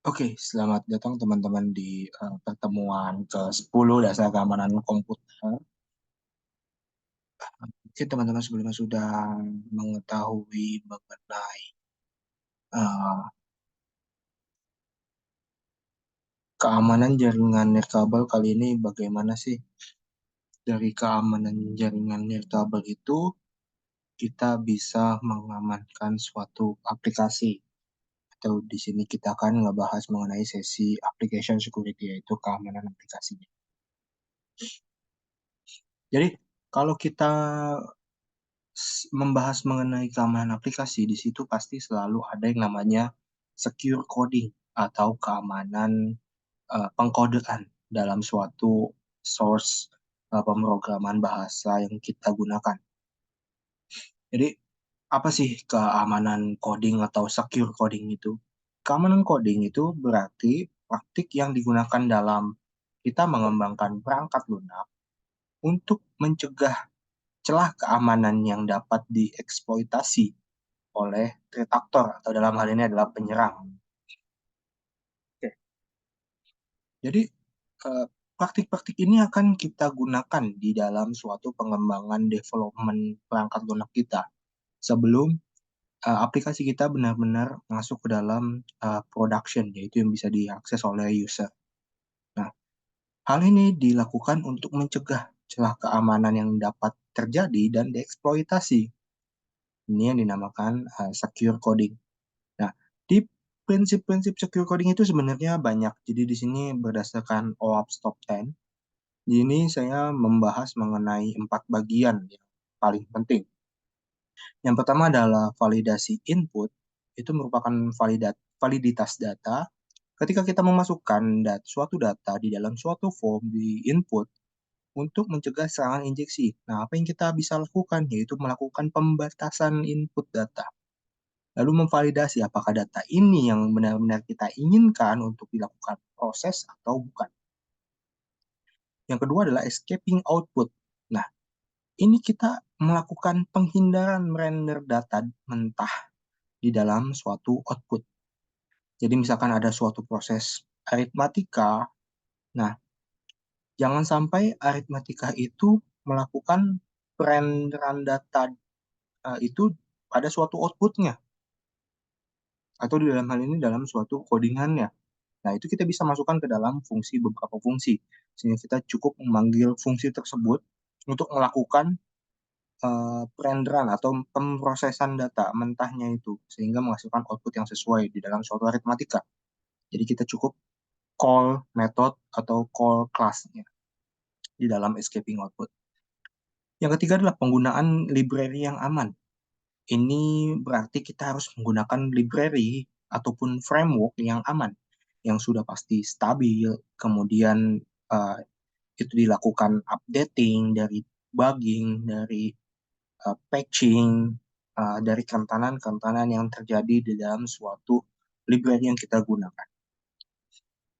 Oke, selamat datang teman-teman di pertemuan ke-10 dasar keamanan komputer. Mungkin teman-teman sebelumnya sudah mengetahui mengenai eh, keamanan jaringan nirkabel kali ini bagaimana sih? Dari keamanan jaringan nirkabel itu kita bisa mengamankan suatu aplikasi. Atau di sini kita akan ngebahas mengenai sesi application security, yaitu keamanan aplikasinya. Jadi kalau kita membahas mengenai keamanan aplikasi, di situ pasti selalu ada yang namanya secure coding atau keamanan pengkodean dalam suatu source pemrograman bahasa yang kita gunakan. Jadi, apa sih keamanan coding atau secure coding itu? Keamanan coding itu berarti praktik yang digunakan dalam kita mengembangkan perangkat lunak untuk mencegah celah keamanan yang dapat dieksploitasi oleh threat actor atau dalam hal ini adalah penyerang. Oke. Jadi eh, praktik-praktik ini akan kita gunakan di dalam suatu pengembangan development perangkat lunak kita sebelum aplikasi kita benar-benar masuk ke dalam production, yaitu yang bisa diakses oleh user. Nah, hal ini dilakukan untuk mencegah celah keamanan yang dapat terjadi dan dieksploitasi. Ini yang dinamakan secure coding. Nah, di prinsip-prinsip secure coding itu sebenarnya banyak. Jadi di sini berdasarkan OWASP Top 10, di ini saya membahas mengenai 4 bagian yang paling penting. Yang pertama adalah validasi input, itu merupakan validitas data. Ketika kita memasukkan suatu data di dalam suatu form di input untuk mencegah serangan injeksi. Nah, apa yang kita bisa lakukan yaitu melakukan pembatasan input data. Lalu memvalidasi apakah data ini yang benar-benar kita inginkan untuk dilakukan proses atau bukan. Yang kedua adalah escaping output. Nah, ini kita melakukan penghindaran merender data mentah di dalam suatu output. Jadi misalkan ada suatu proses aritmatika, nah jangan sampai aritmatika itu melakukan perenderan data itu pada suatu outputnya, atau di dalam hal ini dalam suatu codingannya. Nah, itu kita bisa masukkan ke dalam beberapa fungsi. Sehingga kita cukup memanggil fungsi tersebut untuk melakukan perenderan atau pemrosesan data mentahnya itu, sehingga menghasilkan output yang sesuai di dalam suatu aritmatika. Jadi kita cukup call method atau call class-nya di dalam escaping output. Yang ketiga adalah penggunaan library yang aman. Ini berarti kita harus menggunakan library ataupun framework yang aman, yang sudah pasti stabil, kemudian uh, itu dilakukan updating dari bugging, dari patching, dari kerentanan-kerentanan yang terjadi di dalam suatu library yang kita gunakan.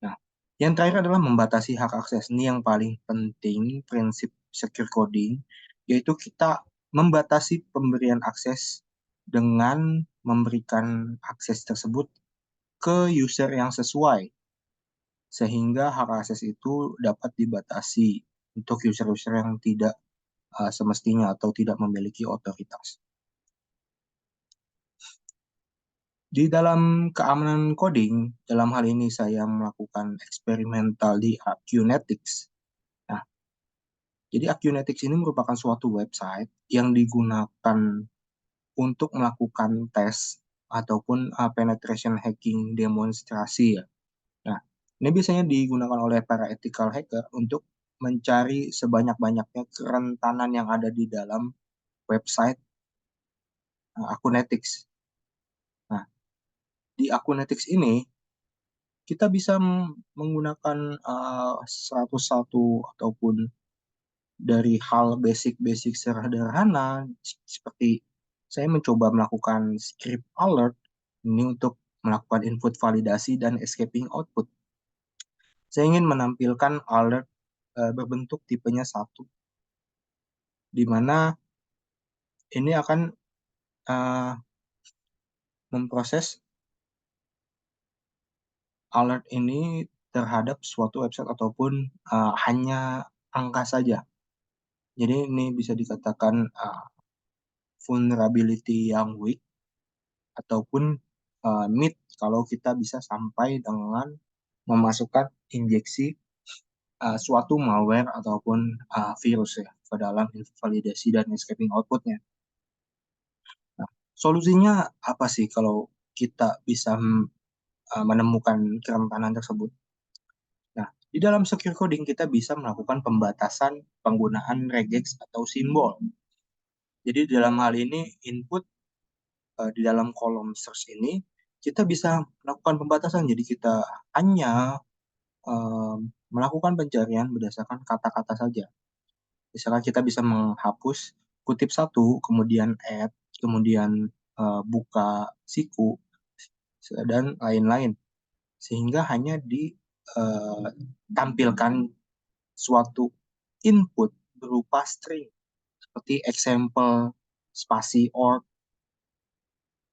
Nah, yang terakhir adalah membatasi hak akses. Ini yang paling penting, prinsip secure coding, yaitu kita membatasi pemberian akses dengan memberikan akses tersebut ke user yang sesuai, sehingga hak akses itu dapat dibatasi untuk user-user yang tidak semestinya atau tidak memiliki otoritas. Di dalam keamanan coding, dalam hal ini saya melakukan eksperimental di Acunetics. Nah, jadi Acunetics ini merupakan suatu website yang digunakan untuk melakukan tes ataupun penetration hacking demonstrasi ya. Nah, ini biasanya digunakan oleh para ethical hacker untuk mencari sebanyak-banyaknya kerentanan yang ada di dalam website Acunetics. Nah, di Acunetics ini kita bisa menggunakan 101 ataupun dari hal basic-basic sederhana seperti saya mencoba melakukan script alert ini untuk melakukan input validasi dan escaping output. Saya ingin menampilkan alert berbentuk tipenya 1, di mana ini akan uh, memproses alert ini terhadap suatu website ataupun hanya angka saja. Jadi ini bisa dikatakan vulnerability yang weak ataupun mid kalau kita bisa sampai dengan memasukkan injeksi suatu malware ataupun virus ya ke dalam validasi dan escaping outputnya. Nah, solusinya apa sih kalau kita bisa menemukan kerentanan tersebut? Nah, di dalam secure coding kita bisa melakukan pembatasan penggunaan regex atau simbol. Jadi dalam hal ini input di dalam kolom search ini kita bisa melakukan pembatasan. Jadi kita hanya melakukan pencarian berdasarkan kata-kata saja. Misalkan kita bisa menghapus kutip satu, kemudian add, kemudian buka siku, dan lain-lain. Sehingga hanya ditampilkan suatu input berupa string, seperti example, spasi, or,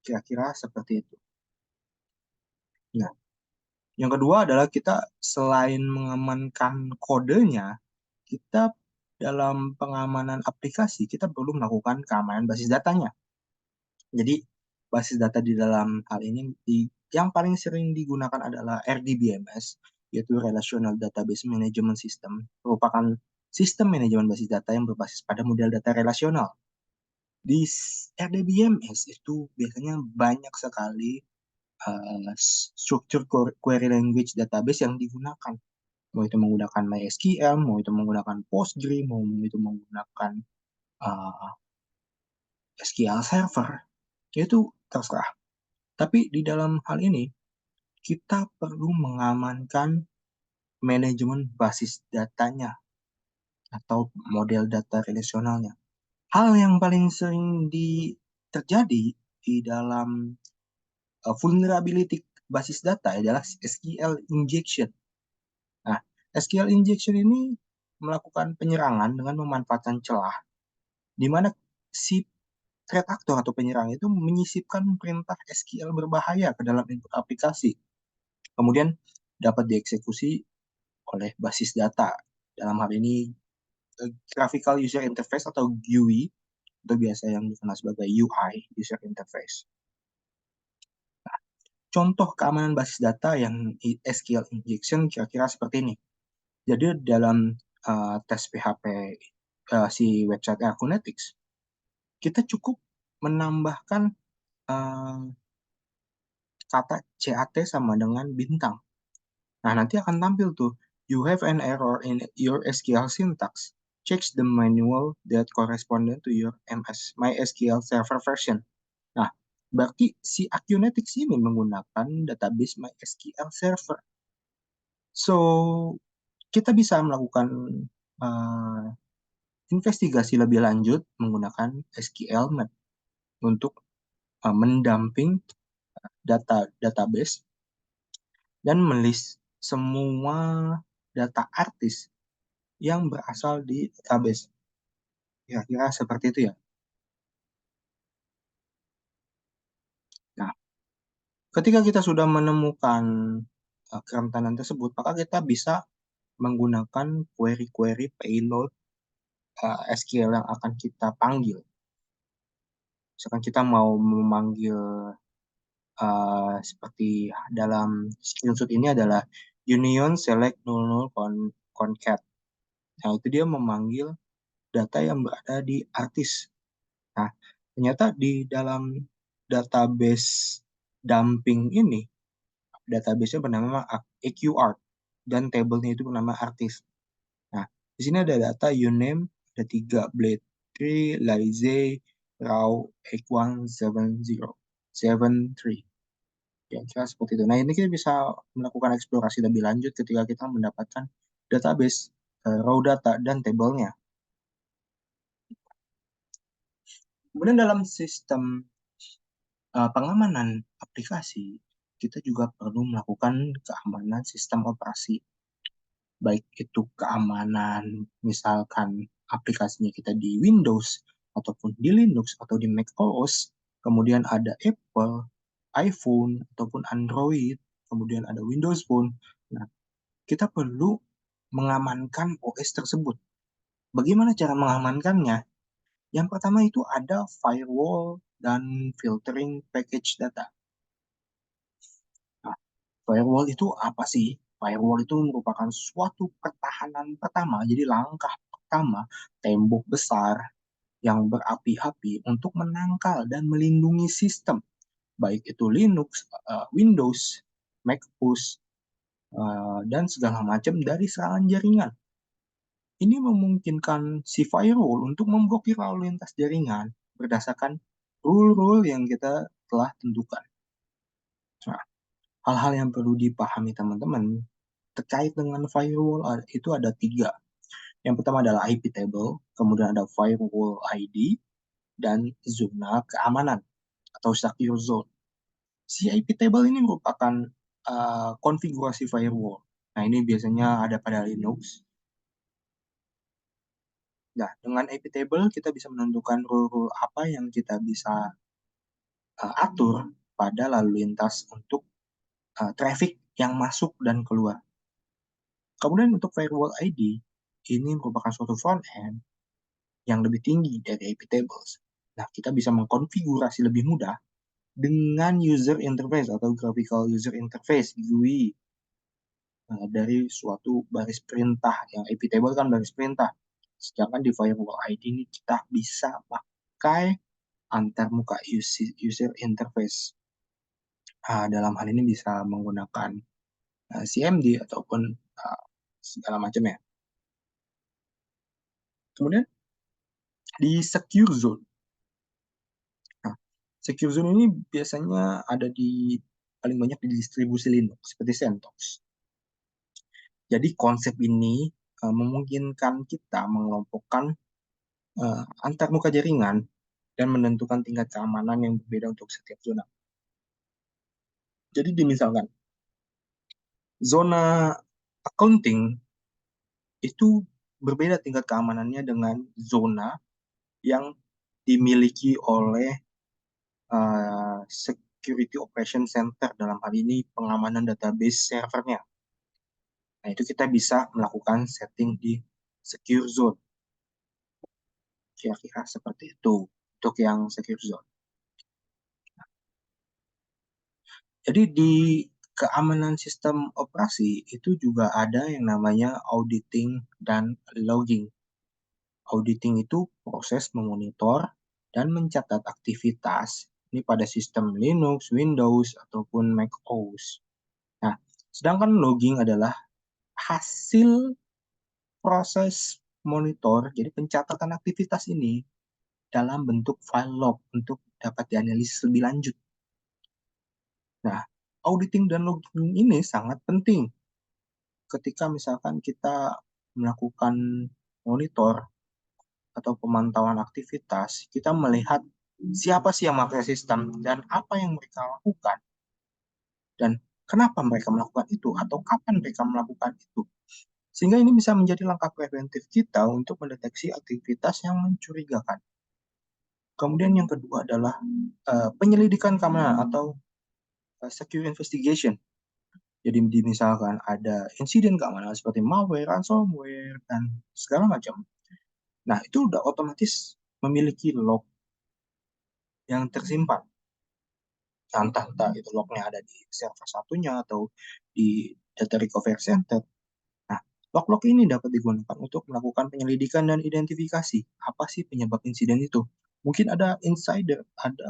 kira-kira seperti itu. Nah, yang kedua adalah kita selain mengamankan kodenya, kita dalam pengamanan aplikasi, kita perlu melakukan keamanan basis datanya. Jadi basis data di dalam hal ini yang paling sering digunakan adalah RDBMS, yaitu Relational Database Management System, merupakan sistem manajemen basis data yang berbasis pada model data relasional. Di RDBMS itu biasanya banyak sekali struktur query language database yang digunakan. Mau itu menggunakan MySQL, mau itu menggunakan Postgre, mau itu menggunakan uh, SQL Server, itu terserah. Tapi di dalam hal ini, kita perlu mengamankan manajemen basis datanya atau model data relasionalnya. Hal yang paling sering terjadi di dalam vulnerability basis data adalah SQL injection. Nah, SQL injection ini melakukan penyerangan dengan memanfaatkan celah, di mana si threat actor atau penyerang itu menyisipkan perintah SQL berbahaya ke dalam input aplikasi. Kemudian dapat dieksekusi oleh basis data. Dalam hal ini Graphical User Interface atau GUI, atau biasa yang dikenal sebagai UI, User Interface. Contoh keamanan basis data yang SQL injection kira-kira seperti ini. Jadi dalam tes PHP si website Akunetics, kita cukup menambahkan kata CAT sama dengan bintang. Nah, nanti akan tampil tuh, you have an error in your SQL syntax. Check the manual that correspondent to your MySQL server version. Nah, berarti si Akunetics ini menggunakan database MySQL server. So, kita bisa melakukan uh, investigasi lebih lanjut menggunakan SQL Map untuk mendamping database dan melist semua data artis yang berasal di database. Kira-kira seperti itu ya. Nah, ketika kita sudah menemukan kerentanan tersebut, maka kita bisa menggunakan query-query payload SQL yang akan kita panggil. Misalkan kita mau memanggil seperti dalam screenshot ini adalah union select 00 concat. Nah, itu dia memanggil data yang berada di artis. Nah, ternyata di dalam database dumping ini, database-nya bernama AQArt, dan tabelnya itu bernama artis. Nah, di sini ada data uname, ada 3, blade 3, Lize, raw, H17073. Ya, kira seperti itu. Nah, ini kita bisa melakukan eksplorasi lebih lanjut ketika kita mendapatkan database, raw data, dan tabelnya. Kemudian dalam sistem pengamanan aplikasi, kita juga perlu melakukan keamanan sistem operasi. Baik itu keamanan, misalkan aplikasinya kita di Windows, ataupun di Linux, atau di Mac OS, kemudian ada Apple, iPhone, ataupun Android. kemudian ada Windows Phone. Nah, kita perlu mengamankan OS tersebut. Bagaimana cara mengamankannya? Yang pertama itu ada firewall dan filtering package data. Nah, firewall itu apa sih? Firewall itu merupakan suatu pertahanan pertama, jadi langkah pertama, tembok besar yang berapi-api untuk menangkal dan melindungi sistem, baik itu Linux, Windows, Mac OS, dan segala macam dari serangan jaringan. Ini memungkinkan si firewall untuk memblokir lalu lintas jaringan berdasarkan rule-rule yang kita telah tentukan. Nah, hal-hal yang perlu dipahami teman-teman terkait dengan firewall itu ada tiga. Yang pertama adalah IP table, kemudian ada firewall ID, dan zona keamanan atau secure zone. Si IP table ini merupakan konfigurasi firewall. Nah, ini biasanya ada pada Linux. Nah, dengan IP table kita bisa menentukan rule-rule apa yang kita bisa atur pada lalu lintas untuk traffic yang masuk dan keluar. Kemudian untuk firewall ID, ini merupakan suatu front end yang lebih tinggi dari IP tables. Nah, kita bisa mengkonfigurasi lebih mudah dengan user interface atau graphical user interface GUI dari suatu baris perintah. Yang IP table kan baris perintah. Sedangkan di firewall ID ini kita bisa pakai antarmuka user interface. Dalam hal ini bisa menggunakan CMD ataupun segala macam ya. Kemudian di secure zone. Nah, secure zone ini biasanya ada di paling banyak di distribusi Linux seperti CentOS. Jadi konsep ini memungkinkan kita mengelompokkan antarmuka jaringan dan menentukan tingkat keamanan yang berbeda untuk setiap zona. Jadi misalkan zona accounting itu berbeda tingkat keamanannya dengan zona yang dimiliki oleh Security Operation Center, dalam hal ini pengamanan database servernya. Nah, itu kita bisa melakukan setting di secure zone. Kira-kira seperti itu untuk yang secure zone. Jadi di keamanan sistem operasi itu juga ada yang namanya auditing dan logging. Auditing itu proses memonitor dan mencatat aktivitas ini pada sistem Linux, Windows, ataupun Mac OS. Nah, sedangkan logging adalah hasil proses monitor, jadi pencatatan aktivitas ini dalam bentuk file log untuk dapat dianalisis lebih lanjut. Nah, auditing dan logging ini sangat penting ketika misalkan kita melakukan monitor atau pemantauan aktivitas, kita melihat siapa sih yang memakai sistem dan apa yang mereka lakukan dan kenapa mereka melakukan itu atau kapan mereka melakukan itu. Sehingga ini bisa menjadi langkah preventif kita untuk mendeteksi aktivitas yang mencurigakan. Kemudian yang kedua adalah penyelidikan keamanan atau secure investigation. Jadi misalkan ada insiden keamanan seperti malware, ransomware, dan segala macam. Nah, itu udah otomatis memiliki log yang tersimpan. Entah itu lognya ada di server satunya atau di data recovery center. Nah, log-log ini dapat digunakan untuk melakukan penyelidikan dan identifikasi. Apa sih penyebab insiden itu? Mungkin ada insider, ada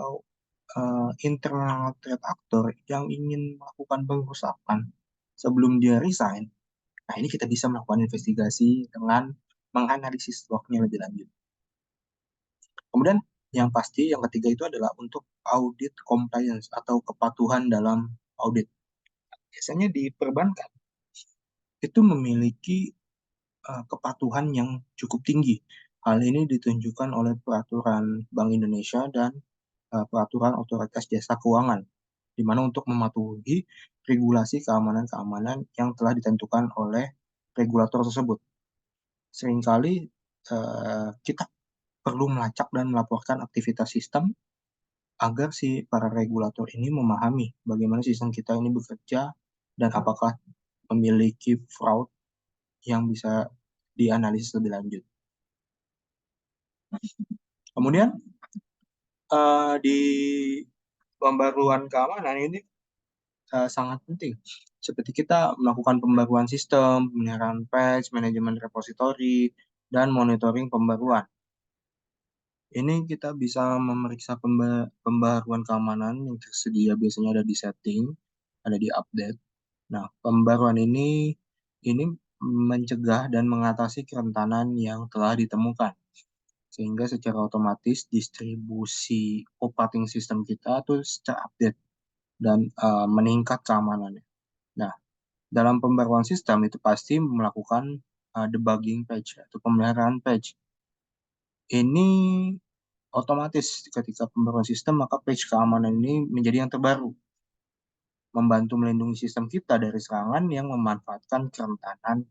internal threat actor yang ingin melakukan pengerusakan sebelum dia resign. Nah, ini kita bisa melakukan investigasi dengan menganalisis lognya lebih lanjut. Kemudian yang pasti yang ketiga itu adalah untuk audit compliance atau kepatuhan dalam audit. Biasanya di perbankan itu memiliki kepatuhan yang cukup tinggi. Hal ini ditunjukkan oleh peraturan Bank Indonesia dan peraturan Otoritas Jasa Keuangan, di mana untuk mematuhi regulasi keamanan-keamanan yang telah ditentukan oleh regulator tersebut. Seringkali kita perlu melacak dan melaporkan aktivitas sistem agar si para regulator ini memahami bagaimana sistem kita ini bekerja dan apakah memiliki fraud yang bisa dianalisis lebih lanjut. Kemudian di pembaruan keamanan ini sangat penting. Seperti kita melakukan pembaruan sistem, pemeliharaan patch, manajemen repositori, dan monitoring pembaruan. Ini kita bisa memeriksa pembaruan keamanan yang tersedia biasanya ada di setting, ada di update. Nah, pembaruan ini mencegah dan mengatasi kerentanan yang telah ditemukan, sehingga secara otomatis distribusi operating system kita tuh secara update dan meningkat keamanannya. Nah, dalam pembaruan sistem itu pasti melakukan debugging patch atau pemeliharaan patch. Ini otomatis ketika pembaruan sistem maka patch keamanan ini menjadi yang terbaru, membantu melindungi sistem kita dari serangan yang memanfaatkan kerentanan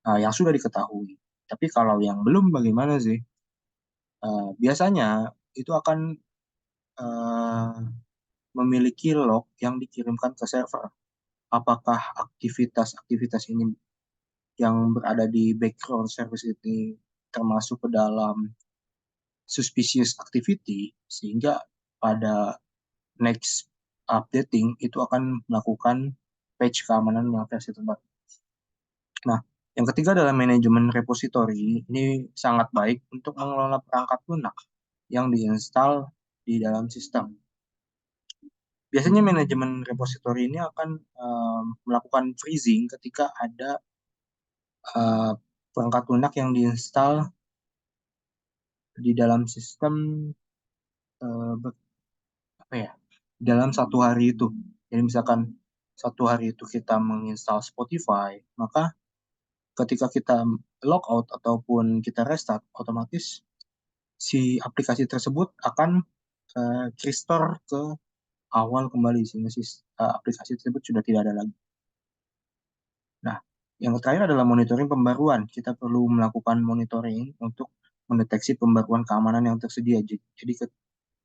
yang sudah diketahui. Tapi kalau yang belum bagaimana sih? Biasanya itu akan uh, memiliki log yang dikirimkan ke server. Apakah aktivitas-aktivitas ini yang berada di background service ini termasuk ke dalam suspicious activity, sehingga pada next updating itu akan melakukan patch keamanan yang versi terbaru. Nah, yang ketiga adalah manajemen repository. Ini sangat baik untuk mengelola perangkat lunak yang diinstal di dalam sistem. Biasanya manajemen repository ini akan melakukan freezing ketika ada uh, perangkat lunak yang diinstal di dalam sistem uh, apa ya, dalam satu hari itu. Jadi misalkan satu hari itu kita menginstal Spotify, maka ketika kita logout ataupun kita restart, otomatis si aplikasi tersebut akan restore ke awal kembali sehingga si aplikasi tersebut sudah tidak ada lagi. Nah, yang terakhir adalah monitoring pembaruan. Kita perlu melakukan monitoring untuk mendeteksi pembaruan keamanan yang tersedia. Jadi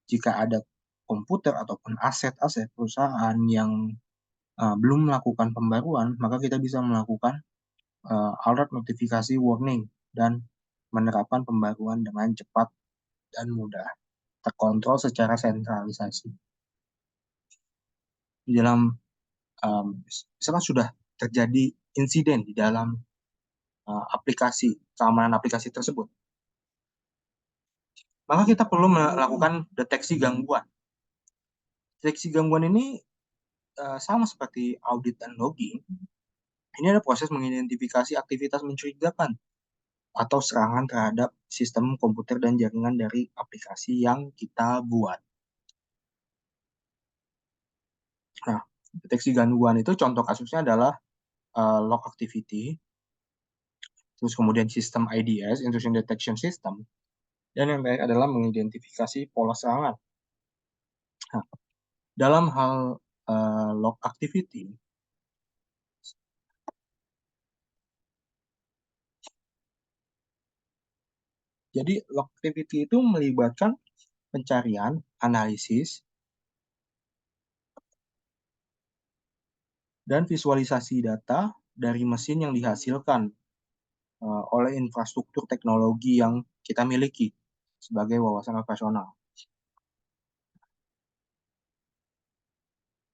jika ada komputer ataupun aset-aset perusahaan yang belum melakukan pembaruan, maka kita bisa melakukan alert notifikasi warning dan menerapkan pembaruan dengan cepat dan mudah, terkontrol secara sentralisasi. Di dalam misalkan sudah terjadi insiden di dalam aplikasi keamanan aplikasi tersebut, maka kita perlu melakukan deteksi gangguan. Deteksi gangguan ini sama seperti audit dan logging. Ini adalah proses mengidentifikasi aktivitas mencurigakan atau serangan terhadap sistem komputer dan jaringan dari aplikasi yang kita buat. Nah, deteksi gangguan itu contoh kasusnya adalah log activity, terus kemudian sistem IDS, intrusion detection system, dan yang terakhir adalah mengidentifikasi pola serangan. Nah, dalam hal log activity, jadi log activity itu melibatkan pencarian, analisis, dan visualisasi data dari mesin yang dihasilkan oleh infrastruktur teknologi yang kita miliki sebagai wawasan operasional.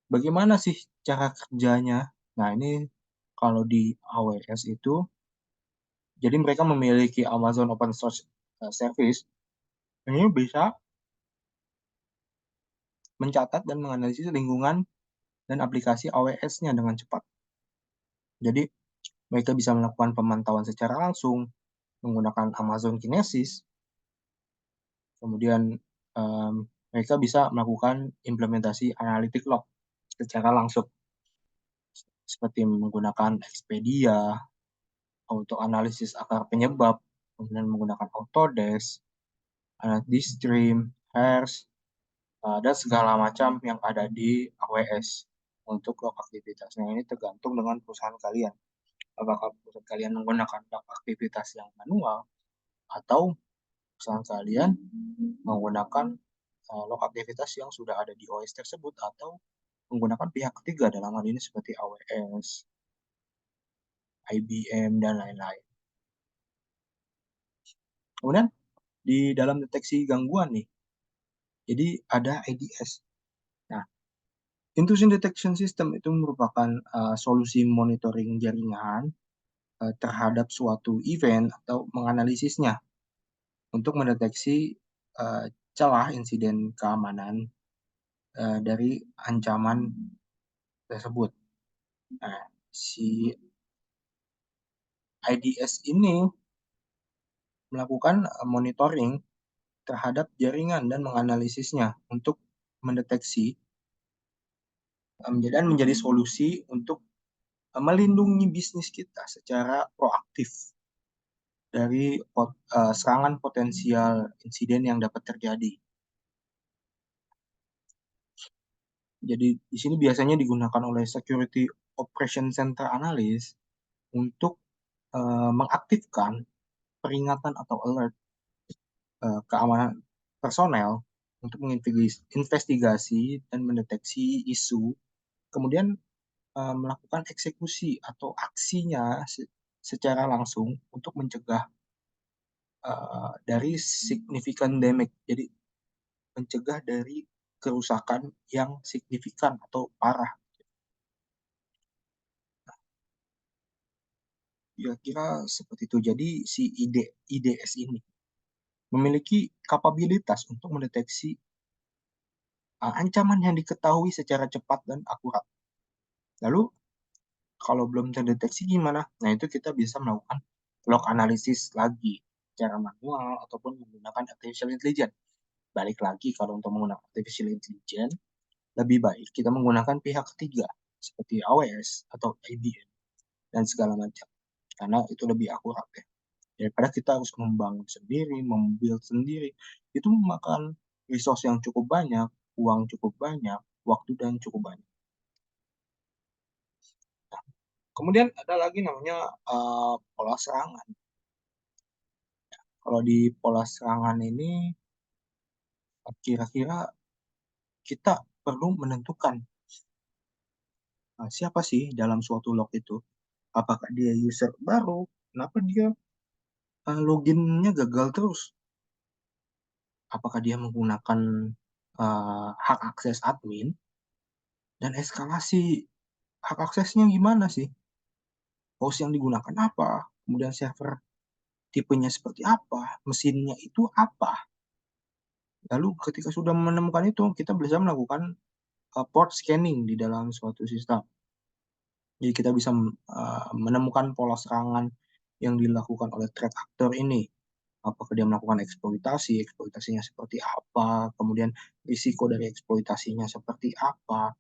Bagaimana sih cara kerjanya? Nah, ini kalau di AWS itu, jadi mereka memiliki Amazon Open Source Service, ini bisa mencatat dan menganalisis lingkungan dan aplikasi AWS-nya dengan cepat. Jadi, mereka bisa melakukan pemantauan secara langsung menggunakan Amazon Kinesis, kemudian um, mereka bisa melakukan implementasi analytic log secara langsung, seperti menggunakan Expedia untuk analisis akar penyebab, kemudian menggunakan Autodesk, Distream, Hairs, dan segala macam yang ada di AWS untuk log aktivitasnya. Ini tergantung dengan perusahaan kalian. Apakah perusahaan kalian menggunakan log aktivitas yang manual atau perusahaan kalian menggunakan log aktivitas yang sudah ada di OS tersebut atau menggunakan pihak ketiga dalam hal ini seperti AWS, IBM, dan lain-lain. Kemudian di dalam deteksi gangguan nih, jadi ada IDS. Nah, intrusion detection system itu merupakan solusi monitoring jaringan terhadap suatu event atau menganalisisnya untuk mendeteksi celah insiden keamanan dari ancaman tersebut. Nah, si IDS ini melakukan monitoring terhadap jaringan dan menganalisisnya untuk mendeteksi dan menjadi solusi untuk melindungi bisnis kita secara proaktif dari serangan potensial insiden yang dapat terjadi. Jadi di sini biasanya digunakan oleh Security Operation Center Analyst untuk mengaktifkan peringatan atau alert keamanan personel untuk menginvestigasi dan mendeteksi isu, kemudian melakukan eksekusi atau aksinya secara langsung untuk mencegah dari significant damage, jadi mencegah dari kerusakan yang signifikan atau parah. Kira-kira seperti itu. Jadi si IDS ini memiliki kapabilitas untuk mendeteksi ancaman yang diketahui secara cepat dan akurat. Lalu kalau belum terdeteksi gimana? Nah, itu kita bisa melakukan log analysis lagi secara manual ataupun menggunakan artificial intelligence. Balik lagi, kalau untuk menggunakan artificial intelligence, lebih baik kita menggunakan pihak ketiga seperti AWS atau IBM dan segala macam. Karena itu lebih akurat ya. Daripada kita harus membangun sendiri, membuild sendiri, itu memakan resource yang cukup banyak, uang cukup banyak, waktu dan cukup banyak. Nah, kemudian ada lagi namanya pola serangan. Kalau di pola serangan ini, kira-kira kita perlu menentukan siapa sih dalam suatu log itu. Apakah dia user baru? Kenapa dia loginnya gagal terus? Apakah dia menggunakan hak akses admin? Dan eskalasi hak aksesnya gimana sih? Host yang digunakan apa? Kemudian server tipenya seperti apa? Mesinnya itu apa? Lalu ketika sudah menemukan itu, kita bisa melakukan port scanning di dalam suatu sistem. Jadi kita bisa menemukan pola serangan yang dilakukan oleh threat actor ini. Apakah dia melakukan eksploitasi, eksploitasinya seperti apa, kemudian risiko dari eksploitasinya seperti apa,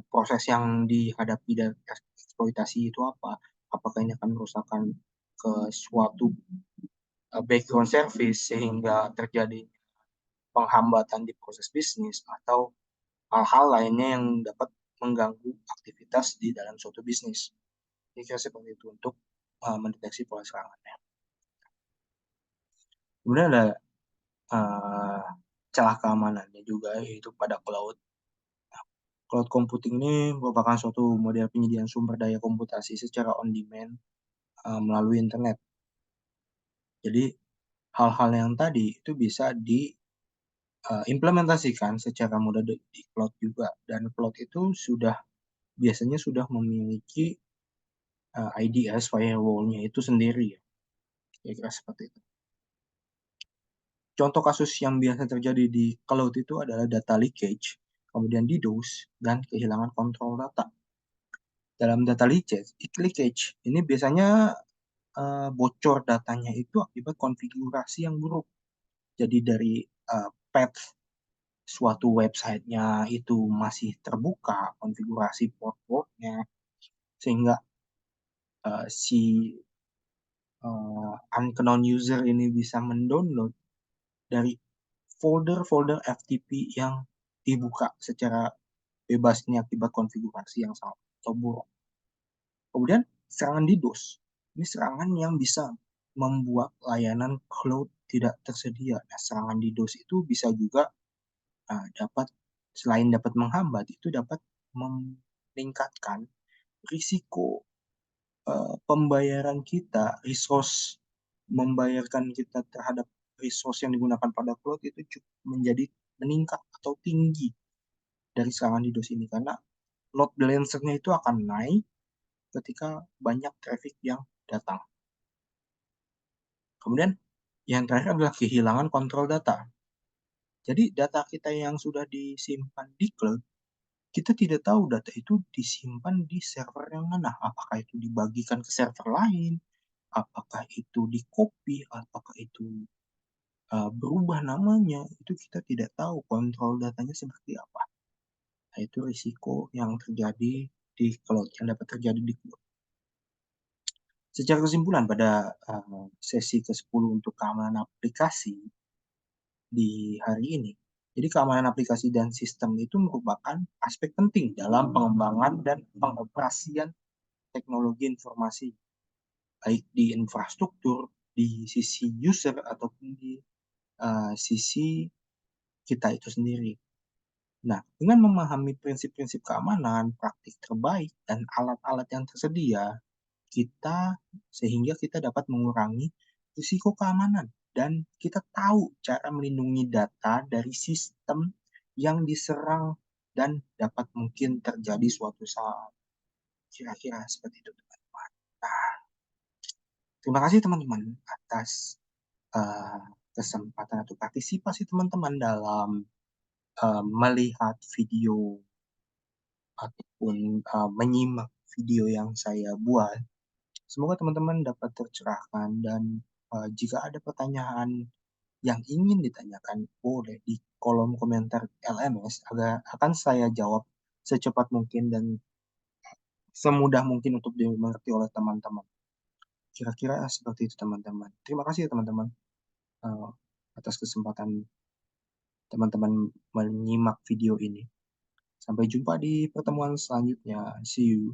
proses yang dihadapi dari eksploitasi itu apa, apakah ini akan merusakkan ke suatu background service sehingga terjadi penghambatan di proses bisnis atau hal-hal lainnya yang dapat mengganggu aktivitas di dalam suatu bisnis. Kira seperti itu untuk mendeteksi pola serangannya. Kemudian ada uh, celah keamanannya juga, yaitu pada cloud. Cloud computing ini merupakan suatu model penyediaan sumber daya komputasi secara on demand melalui internet. Jadi hal-hal yang tadi itu bisa diimplementasikan secara mudah di cloud juga, dan cloud itu biasanya sudah memiliki IDS firewall-nya itu sendiri ya. Kira-kira seperti itu. Contoh kasus yang biasa terjadi di cloud itu adalah data leakage, kemudian DDoS, dan kehilangan kontrol data. Dalam data leakage ini biasanya bocor datanya itu akibat konfigurasi yang buruk. Jadi dari path suatu websitenya itu masih terbuka konfigurasi port-portnya, sehingga si unknown user ini bisa mendownload dari folder-folder FTP yang dibuka secara bebas ini akibat konfigurasi yang salah atau buruk. Kemudian serangan DDoS. Ini serangan yang bisa membuat layanan cloud tidak tersedia. Nah, serangan DDoS itu bisa juga dapat selain dapat menghambat, itu dapat meningkatkan risiko pembayaran kita, resource membayarkan kita terhadap resource yang digunakan pada cloud itu cukup menjadi meningkat atau tinggi dari serangan DDoS ini, karena load balancer-nya itu akan naik ketika banyak traffic yang datang. Kemudian yang terakhir adalah kehilangan kontrol data. Jadi data kita yang sudah disimpan di cloud, kita tidak tahu data itu disimpan di server yang mana. Apakah itu dibagikan ke server lain, apakah itu di copy, apakah itu berubah namanya, itu kita tidak tahu kontrol datanya seperti apa. Nah, itu risiko yang terjadi di cloud, yang dapat terjadi di cloud. Secara kesimpulan pada sesi ke-10 untuk keamanan aplikasi di hari ini, jadi keamanan aplikasi dan sistem itu merupakan aspek penting dalam pengembangan dan pengoperasian teknologi informasi, baik di infrastruktur, di sisi user, ataupun di sisi kita itu sendiri. Nah, dengan memahami prinsip-prinsip keamanan, praktik terbaik, dan alat-alat yang tersedia, sehingga kita dapat mengurangi risiko keamanan dan kita tahu cara melindungi data dari sistem yang diserang dan dapat mungkin terjadi suatu saat. Kira-kira seperti itu, teman-teman. Nah, terima kasih teman-teman atas uh, kesempatan atau partisipasi teman-teman dalam melihat video ataupun menyimak video yang saya buat. Semoga teman-teman dapat tercerahkan dan jika ada pertanyaan yang ingin ditanyakan, boleh di kolom komentar LMS agar akan saya jawab secepat mungkin dan semudah mungkin untuk dimengerti oleh teman-teman. Kira-kira seperti itu teman-teman. Terima kasih ya teman-teman uh, atas kesempatan teman-teman menyimak video ini. Sampai jumpa di pertemuan selanjutnya. See you.